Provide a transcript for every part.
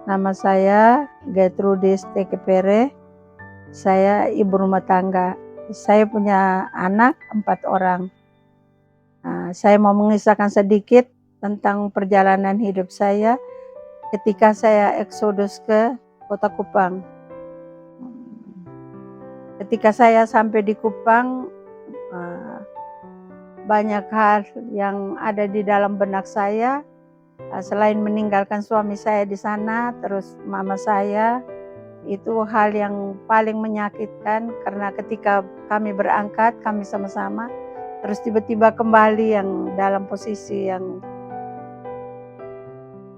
Nama saya Gertrudis Tekepere. Saya ibu rumah tangga. Saya punya anak 4 orang. Saya mau mengisahkan sedikit tentang perjalanan hidup saya ketika saya eksodus ke Kota Kupang. Ketika saya sampai di Kupang, banyak hal yang ada di dalam benak saya. Selain meninggalkan suami saya di sana, terus mama saya, itu hal yang paling menyakitkan karena ketika kami berangkat, kami sama-sama, terus tiba-tiba kembali yang dalam posisi yang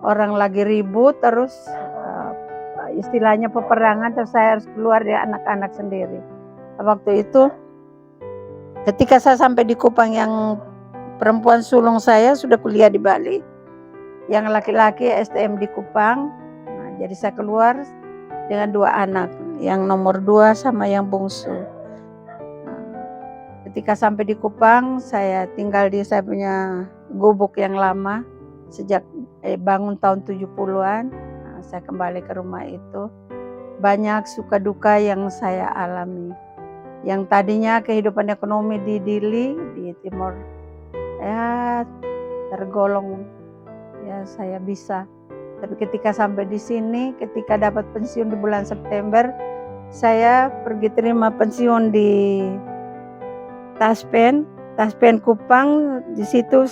orang lagi ribut, terus istilahnya peperangan, terus saya harus keluar dari anak-anak sendiri. Waktu itu, ketika saya sampai di Kupang, yang perempuan sulung saya sudah kuliah di Bali, yang laki-laki STM di Kupang. Jadi saya keluar dengan 2 anak, yang nomor 2 sama yang bungsu. Ketika sampai di Kupang, saya tinggal di saya punya gubuk yang lama sejak bangun tahun 70-an. Saya kembali ke rumah itu. Banyak suka duka yang saya alami. Yang tadinya kehidupan ekonomi di Dili, di Timur, tergolong saya bisa. Tapi ketika sampai di sini, ketika dapat pensiun di bulan September, saya pergi terima pensiun di Taspen Kupang. Di situ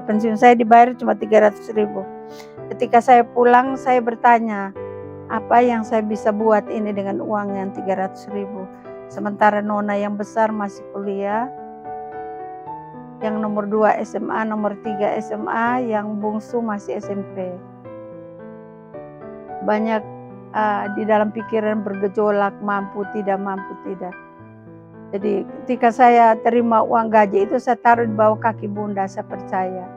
pensiun saya dibayar cuma 300.000. Ketika saya pulang, saya bertanya, apa yang saya bisa buat ini dengan uang yang 300.000? Sementara nona yang besar masih kuliah, yang nomor 2 SMA, nomor 3 SMA, yang bungsu masih SMP. Banyak di dalam pikiran bergejolak, mampu tidak. Jadi ketika saya terima uang gaji itu, saya taruh di bawah kaki bunda. Saya percaya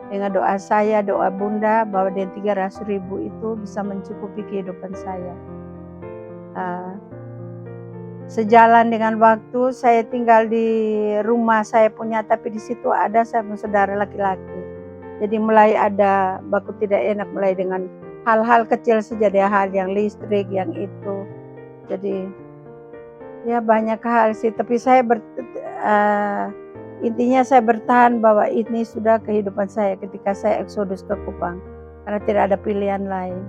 dengan doa saya, doa bunda, bahwa dengan 300.000 itu bisa mencukupi kehidupan saya. Sejalan dengan waktu, saya tinggal di rumah saya punya, tapi di situ ada saya punya saudara laki-laki. Jadi mulai ada baku tidak enak, mulai dengan hal-hal kecil saja, dia hal yang listrik, yang itu. Jadi ya banyak hal sih, tapi saya intinya saya bertahan bahwa ini sudah kehidupan saya ketika saya eksodus ke Kupang, karena tidak ada pilihan lain.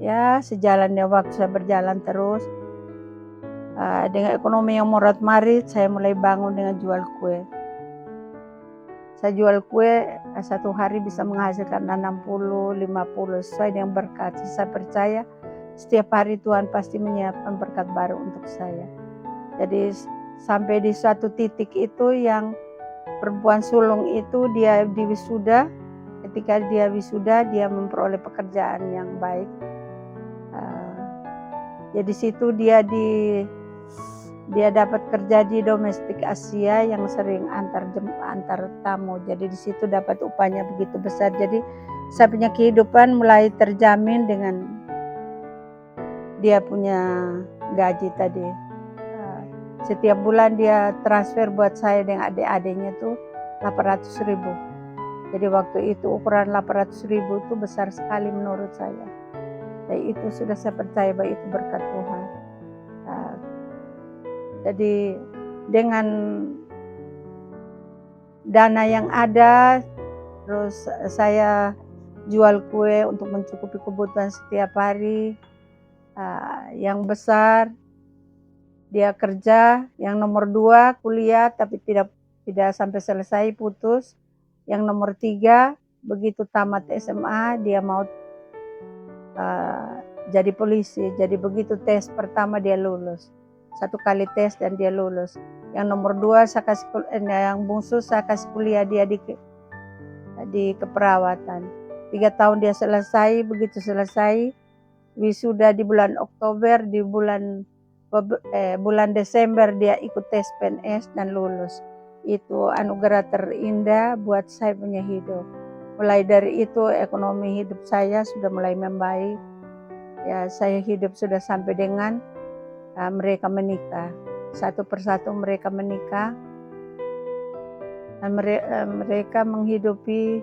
Ya, sejalannya waktu saya berjalan terus. Dengan ekonomi yang morat marit, saya mulai bangun dengan jual kue. Saya jual kue, 1 hari bisa menghasilkan 60, 50 sesuai dengan berkat. Saya percaya setiap hari Tuhan pasti menyiapkan berkat baru untuk saya. Jadi sampai di suatu titik itu, yang perempuan sulung itu dia diwisuda. Ketika dia wisuda, dia memperoleh pekerjaan yang baik. Jadi situ dia dapat kerja di domestik Asia yang sering antar tamu. Jadi di situ dapat upahnya begitu besar. Jadi saya punya kehidupan mulai terjamin dengan dia punya gaji tadi. Setiap bulan dia transfer buat saya dengan adik-adiknya tuh 800.000. Jadi waktu itu ukuran 800.000 itu besar sekali menurut saya. Dan itu sudah saya percaya bahwa itu berkat Tuhan. Jadi dengan dana yang ada, terus saya jual kue untuk mencukupi kebutuhan setiap hari. Yang besar dia kerja, yang nomor 2 kuliah tapi tidak sampai selesai, putus. Yang nomor 3 begitu tamat SMA dia mau jadi polisi. Jadi begitu tes pertama dia lulus. 1 kali tes dan dia lulus. Yang nomor 2 yang bungsu saya kasih kuliah dia di keperawatan. 3 tahun dia selesai. Begitu selesai, wisuda di bulan Oktober, di bulan Desember dia ikut tes PNS dan lulus. Itu anugerah terindah buat saya punya hidup. Mulai dari itu ekonomi hidup saya sudah mulai membaik. Ya, saya hidup sudah sampai dengan mereka menikah. satu persatu mereka menikah dan mereka menghidupi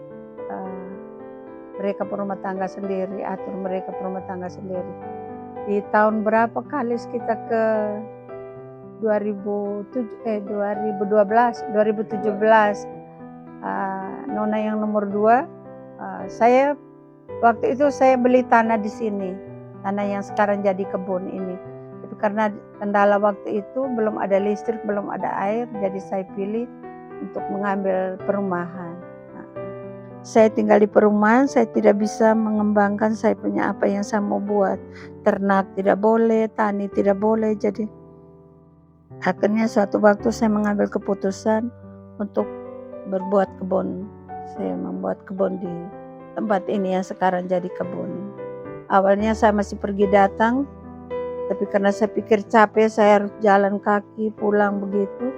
mereka berumah tangga sendiri, atur mereka berumah tangga sendiri. Di tahun berapa kali kita ke 2017, Nona yang nomor 2, saya waktu itu saya beli tanah di sini, tanah yang sekarang jadi kebun ini. Tapi karena kendala waktu itu belum ada listrik, belum ada air, jadi saya pilih untuk mengambil perumahan. Saya tinggal di perumahan, saya tidak bisa mengembangkan saya punya apa yang saya mau buat. Ternak tidak boleh, tani tidak boleh, jadi akhirnya suatu waktu saya mengambil keputusan untuk berbuat kebun. Saya membuat kebun di tempat ini yang sekarang jadi kebun. Awalnya saya masih pergi datang, tapi karena saya pikir capek, saya harus jalan kaki pulang begitu.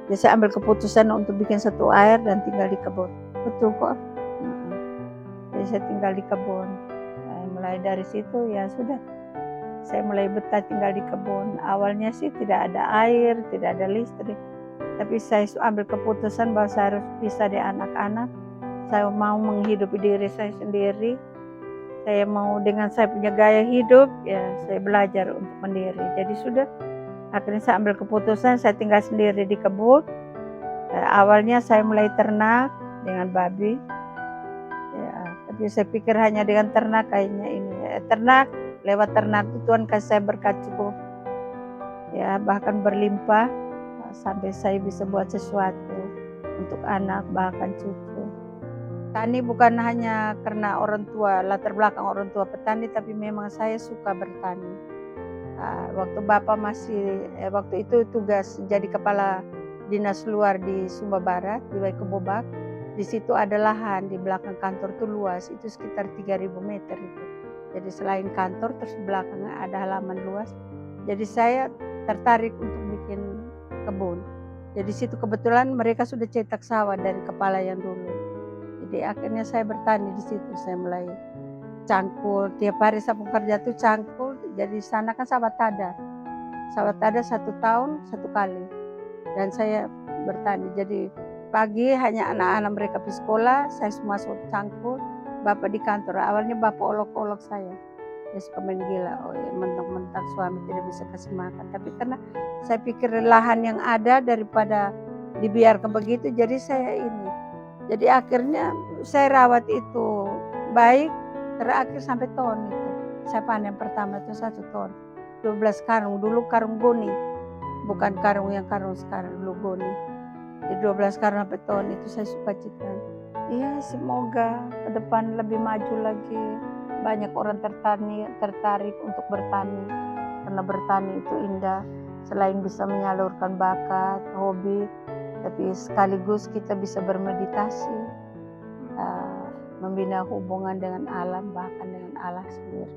Jadi saya ambil keputusan untuk bikin satu air dan tinggal di kebun. Betul kok. Jadi saya tinggal di kebun. Mulai dari situ ya sudah, saya mulai betah tinggal di kebun. Awalnya sih tidak ada air, tidak ada listrik. Tapi saya ambil keputusan bahwa saya harus pisah dari anak-anak. Saya mau menghidupi diri saya sendiri. Saya mau dengan saya punya gaya hidup, ya saya belajar untuk mandiri. Jadi sudah, akhirnya saya ambil keputusan saya tinggal sendiri di kebun. Awalnya saya mulai ternak dengan babi. Ya, tapi saya pikir hanya dengan ternak kayaknya ini. Ternak, lewat ternak itu Tuhan kasih saya berkat cukup. Ya, bahkan berlimpah sampai saya bisa buat sesuatu untuk anak bahkan cucu. Tani bukan hanya karena orang tua, latar belakang orang tua petani, tapi memang saya suka bertani. Waktu Bapak waktu itu tugas jadi kepala dinas luar di Sumba Barat, di Waikubobak. Di situ ada lahan di belakang kantor itu luas, itu sekitar 3.000 meter itu. Jadi selain kantor, terus di belakangnya ada halaman luas. Jadi saya tertarik untuk bikin kebun. Jadi situ kebetulan mereka sudah cetak sawah dari kepala yang dulu. Jadi akhirnya saya bertani di situ. Saya mulai cangkul, tiap hari saya kerja tuh cangkul. Jadi sana kan sawah tada 1 tahun 1 kali. Dan saya bertani. Jadi pagi hanya anak-anak mereka pergi sekolah, saya semua masuk cangkul. Bapak di kantor. Awalnya Bapak olok-olok saya. Dia suka main gila, mentok-mentok suami tidak bisa kasih makan. Tapi karena saya pikir lahan yang ada daripada dibiarkan begitu, jadi saya ini. Jadi akhirnya saya rawat itu baik, terakhir sampai ton itu. Saya panen pertama itu 1 ton. 12 karung, dulu karung goni. Bukan karung yang karung sekarang, dulu goni. Jadi 12 karung sampai ton itu saya suka cita. Iya, semoga ke depan lebih maju lagi. Banyak orang tertarik untuk bertani. Karena bertani itu indah. Selain bisa menyalurkan bakat, hobi, tapi sekaligus kita bisa bermeditasi, membina hubungan dengan alam, bahkan dengan Allah sendiri.